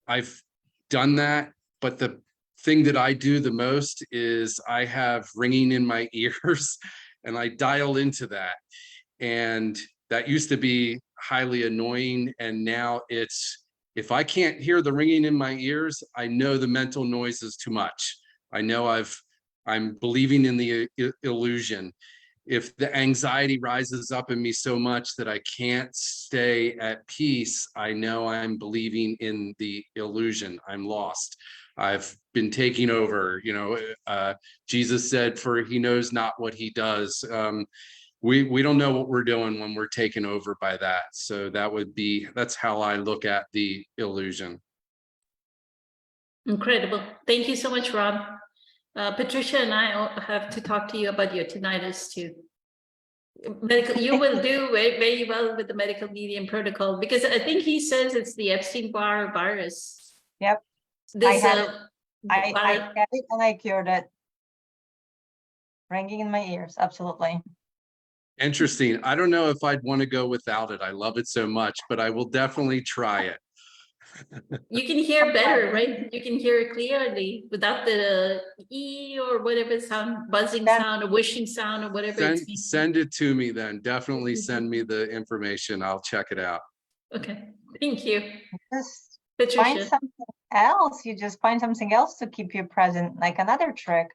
Speaker 3: I've done that, but the thing that I do the most is I have ringing in my ears and I dial into that. And that used to be highly annoying. And now it's, if I can't hear the ringing in my ears, I know the mental noise is too much. I know I'm believing in the illusion. If the anxiety rises up in me so much that I can't stay at peace, I know I'm believing in the illusion. I'm lost. I've been taking over, Jesus said, for he knows not what he does. We don't know what we're doing when we're taken over by that. So that's how I look at the illusion.
Speaker 1: Incredible. Thank you so much, Rob. Patricia and I have to talk to you about your tinnitus too. You will do very, very well with the medical medium protocol, because I think he says it's the Epstein-Barr virus.
Speaker 2: Yep.
Speaker 1: This,
Speaker 2: had it. I
Speaker 1: vi-
Speaker 2: had it and I cured it. Ringing in my ears, absolutely.
Speaker 3: Interesting. I don't know if I'd want to go without it. I love it so much, but I will definitely try it.
Speaker 1: you can hear better, right? You can hear it clearly without the E or whatever sound, buzzing
Speaker 2: Then-
Speaker 1: sound or wishing sound or whatever.
Speaker 3: Send it to me then. Definitely send me the information. I'll check it out.
Speaker 1: Okay, thank you.
Speaker 2: Just find
Speaker 1: Patricia.
Speaker 2: something else. You just find something else to keep you present, like another trick.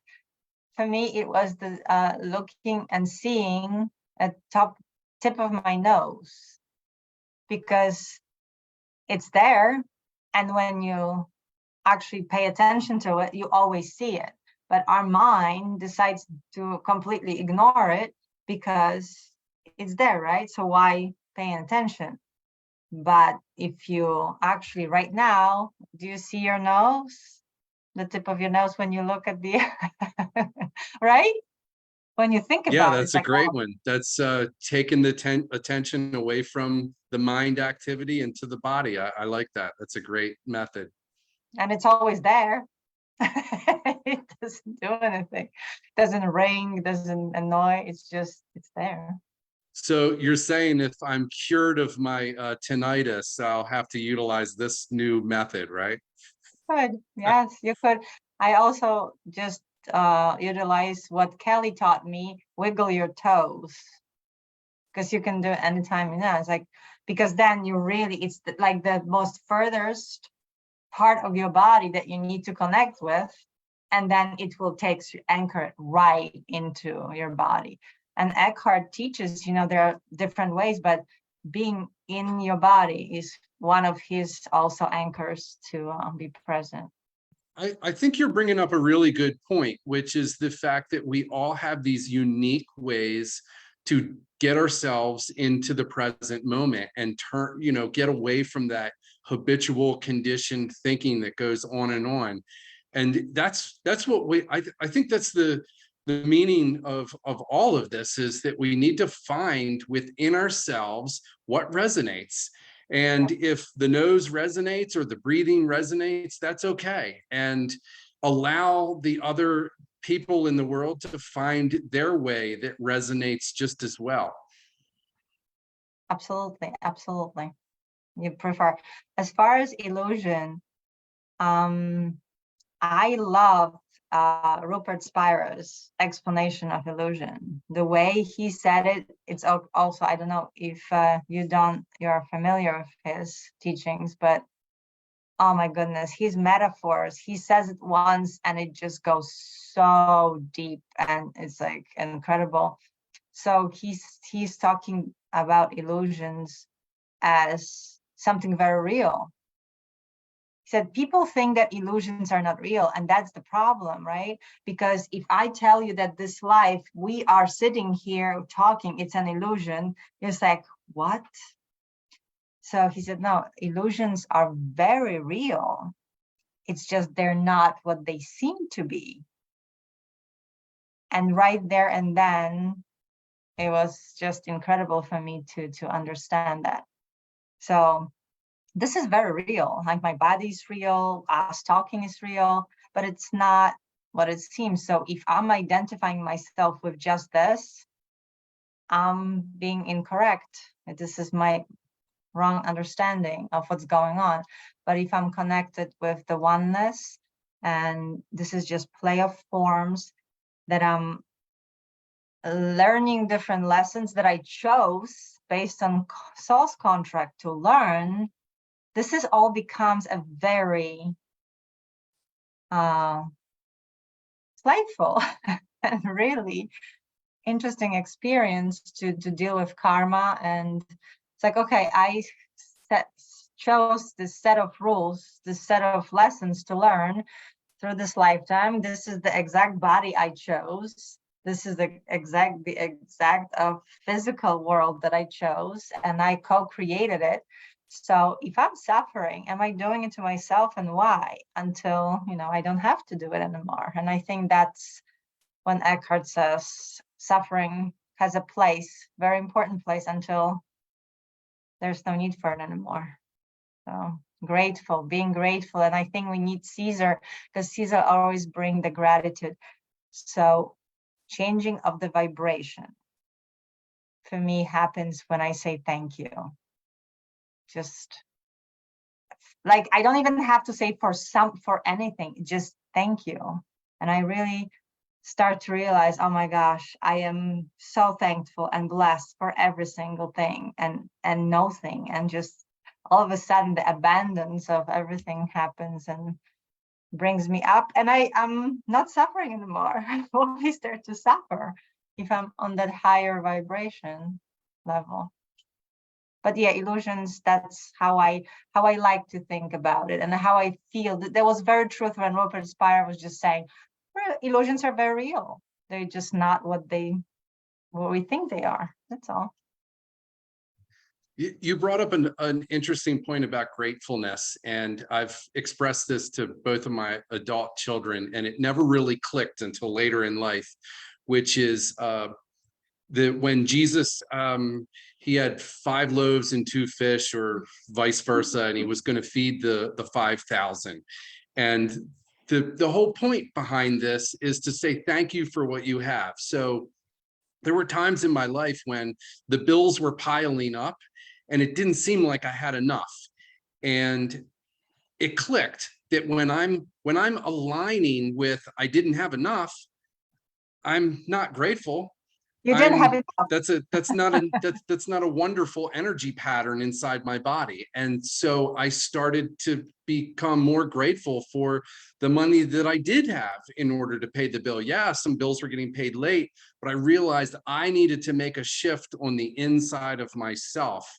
Speaker 2: For me, it was the looking and seeing at tip of my nose, because it's there, and when you actually pay attention to it, you always see it. But our mind decides to completely ignore it because it's there, right? So why paying attention? But if you actually right now, do you see your nose? The tip of your nose when you look at the right? When you think about it.
Speaker 3: Yeah, that's
Speaker 2: it's
Speaker 3: a
Speaker 2: like,
Speaker 3: great
Speaker 2: oh,
Speaker 3: one. That's taking the attention away from the mind activity into the body. I like that. That's a great method.
Speaker 2: and it's always there. It doesn't do anything. It doesn't ring, doesn't annoy. It's there.
Speaker 3: So you're saying if I'm cured of my tinnitus, I'll have to utilize this new method, right?
Speaker 2: Could, yes, you could. I also just utilize what Kelly taught me, wiggle your toes. Because you can do it anytime, it's like, because then you really, it's like the most furthest part of your body that you need to connect with, and then it will anchor it right into your body. And Eckhart teaches, there are different ways, but being in your body is one of his also anchors to be present.
Speaker 3: I think you're bringing up a really good point, which is the fact that we all have these unique ways to get ourselves into the present moment and get away from that habitual conditioned thinking that goes on and on. And that's what I think that's the meaning of all of this, is that we need to find within ourselves what resonates. And if the nose resonates or the breathing resonates, that's okay. And allow the other people in the world to find their way that resonates just as well.
Speaker 2: Absolutely, absolutely. You prefer. As far as illusion, I love Rupert Spiro's explanation of illusion. The way he said it, it's also, I don't know if you're familiar with his teachings, but oh my goodness, his metaphors, he says it once and it just goes so deep and it's like incredible. So he's talking about illusions as something very real. He said, people think that illusions are not real, and that's the problem, right? Because if I tell you that this life, we are sitting here talking, it's an illusion, it's like, what? So he said, no, illusions are very real. It's just they're not what they seem to be. And right there and then, it was just incredible for me to understand that. So this is very real. Like my body is real, us talking is real, but it's not what it seems. So if I'm identifying myself with just this, I'm being incorrect. This is my wrong understanding of what's going on. But if I'm connected with the oneness, and this is just play of forms, that I'm learning different lessons that I chose based on soul's contract to learn, this is all becomes a very playful and really interesting experience to deal with karma. And it's like, okay, I chose this set of rules, this set of lessons to learn through this lifetime. This is the exact body I chose. This is the exact physical world that I chose, and I co-created it. So if I'm suffering, am I doing it to myself, and why? Until, I don't have to do it anymore. And I think that's when Eckhart says suffering has a place, very important place, until there's no need for it anymore. So being grateful. And I think we need Caesar, because Caesar always bring the gratitude. So changing of the vibration for me happens when I say thank you. Just like, I don't even have to say for anything, just thank you. And I really start to realize, oh my gosh, I am so thankful and blessed for every single thing and no thing. And just all of a sudden the abundance of everything happens and brings me up, and I'm not suffering anymore. I always start to suffer if I'm on that higher vibration level. But yeah, illusions, that's how I like to think about it, and how I feel. That was very true when Robert Spire was just saying, illusions are very real. They're just not what we think they are. That's all.
Speaker 3: You brought up an interesting point about gratefulness, and I've expressed this to both of my adult children, and it never really clicked until later in life, which is when Jesus, he had 5 loaves and 2 fish, or vice versa, and he was going to feed the 5,000. And the whole point behind this is to say thank you for what you have. So there were times in my life when the bills were piling up, and it didn't seem like I had enough. And it clicked that when I'm aligning with I didn't have enough, I'm not grateful.
Speaker 2: You didn't have enough.
Speaker 3: That's not a wonderful energy pattern inside my body. And so I started to become more grateful for the money that I did have in order to pay the bill. Yeah, some bills were getting paid late, but I realized I needed to make a shift on the inside of myself.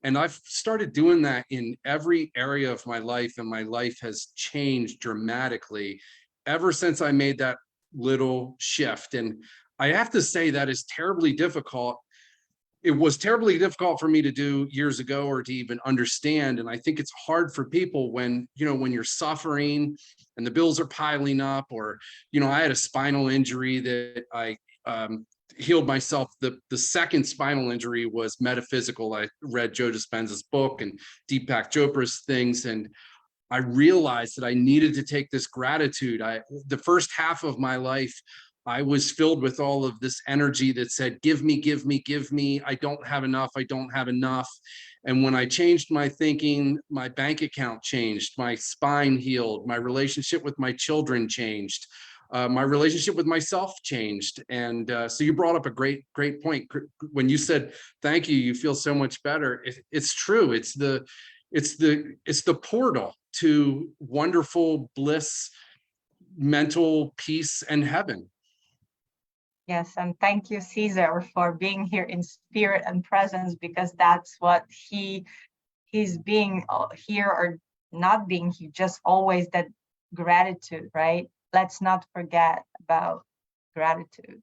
Speaker 3: And I've started doing that in every area of my life, and my life has changed dramatically ever since I made that little shift. And I have to say that is terribly difficult. It was terribly difficult for me to do years ago, or to even understand. And I think it's hard for people when you're suffering and the bills are piling up, or, I had a spinal injury that I healed myself. The second spinal injury was metaphysical. I read Joe Dispenza's book and Deepak Chopra's things, and I realized that I needed to take this gratitude. The first half of my life, I was filled with all of this energy that said, give me, give me, give me. I don't have enough. I don't have enough. And when I changed my thinking, my bank account changed, my spine healed, my relationship with my children changed. My relationship with myself changed. And so you brought up a great point. When you said, thank you, you feel so much better. It's true. It's the portal to wonderful bliss, mental peace, and heaven.
Speaker 2: Yes, and thank you, Caesar, for being here in spirit and presence, because that's what he's being here or not being here, just always that gratitude, right? Let's not forget about gratitude.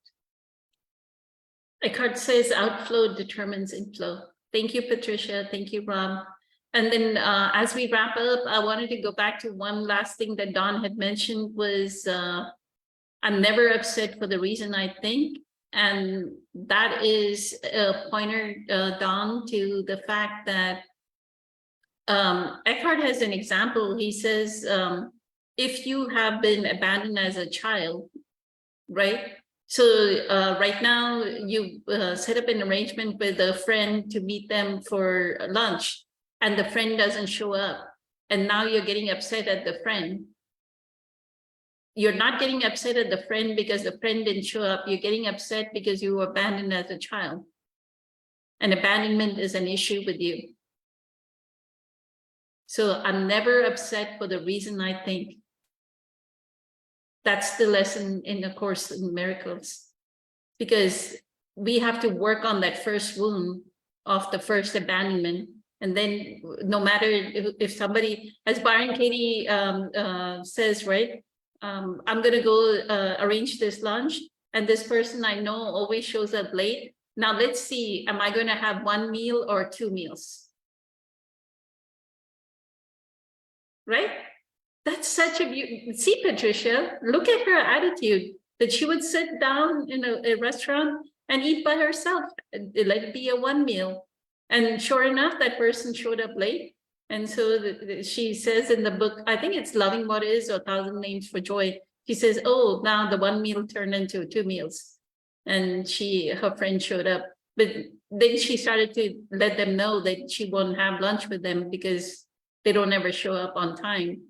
Speaker 1: Eckhart says outflow determines inflow. Thank you, Patricia. Thank you, Rob. And then as we wrap up, I wanted to go back to one last thing that Don had mentioned was I'm never upset for the reason I think. And that is a pointer, Don, to the fact that Eckhart has an example. He says, if you have been abandoned as a child, right? So right now you set up an arrangement with a friend to meet them for lunch, and the friend doesn't show up. And now you're getting upset at the friend. You're not getting upset at the friend because the friend didn't show up. You're getting upset because you were abandoned as a child. And abandonment is an issue with you. So I'm never upset for the reason I think. That's the lesson in the Course in Miracles. Because we have to work on that first wound of the first abandonment. And then no matter if somebody, as Byron Katie says, right? I'm gonna go arrange this lunch, and this person I know always shows up late. Now let's see, am I gonna have one meal or 2 meals? Right? That's such a beauty. See, Patricia, look at her attitude, that she would sit down in a restaurant and eat by herself. Let it be a 1 meal. And sure enough, that person showed up late. And so she says in the book, I think it's Loving What Is or 1,000 Names for Joy. She says, oh, now the 1 meal turned into 2 meals. And her friend showed up. But then she started to let them know that she won't have lunch with them because they don't ever show up on time.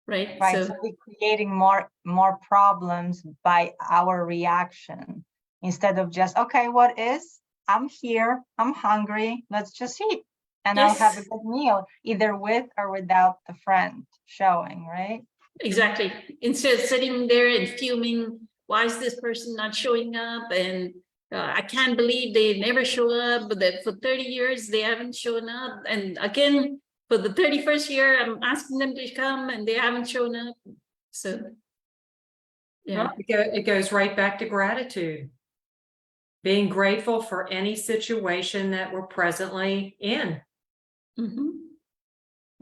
Speaker 1: Right.
Speaker 2: Right, so we're creating more problems by our reaction instead of just, okay, what is? I'm here, I'm hungry, let's just eat. And I'll have a good meal, either with or without the friend showing, right?
Speaker 1: Exactly. Instead of sitting there and fuming, why is this person not showing up? And I can't believe they never show up, but that for 30 years they haven't shown up. And again, for the 31st year, I'm asking them to come and they haven't shown up. So, yeah.
Speaker 4: It goes right back to gratitude. Being grateful for any situation that we're presently in.
Speaker 1: Mm-hmm.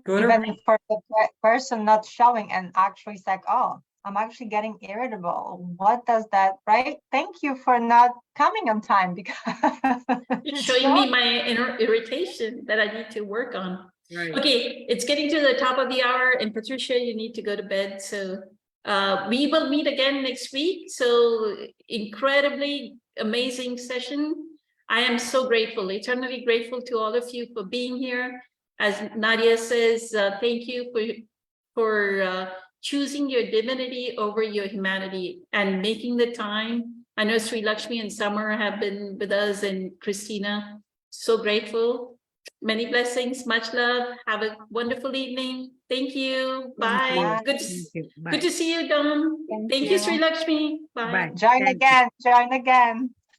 Speaker 4: Good
Speaker 2: Even
Speaker 4: or
Speaker 2: if for the person not showing and actually it's like, oh, I'm actually getting irritable. What does that, right? Thank you for not coming on time because
Speaker 1: It's showing me my inner irritation that I need to work on.
Speaker 4: right.
Speaker 1: Okay, it's getting to the top of the hour, and Patricia, you need to go to bed. So we will meet again next week. So incredibly amazing session. I am so grateful, eternally grateful to all of you for being here. As Nadia says, thank you for choosing your divinity over your humanity and making the time. I know Sri Lakshmi and Summer have been with us, and Christina. So grateful. Many blessings, much love. Have a wonderful evening. Thank you. Bye.
Speaker 2: you.
Speaker 1: Good to see you, Dawn. Thank you, Sri Lakshmi. Bye.
Speaker 2: Join again.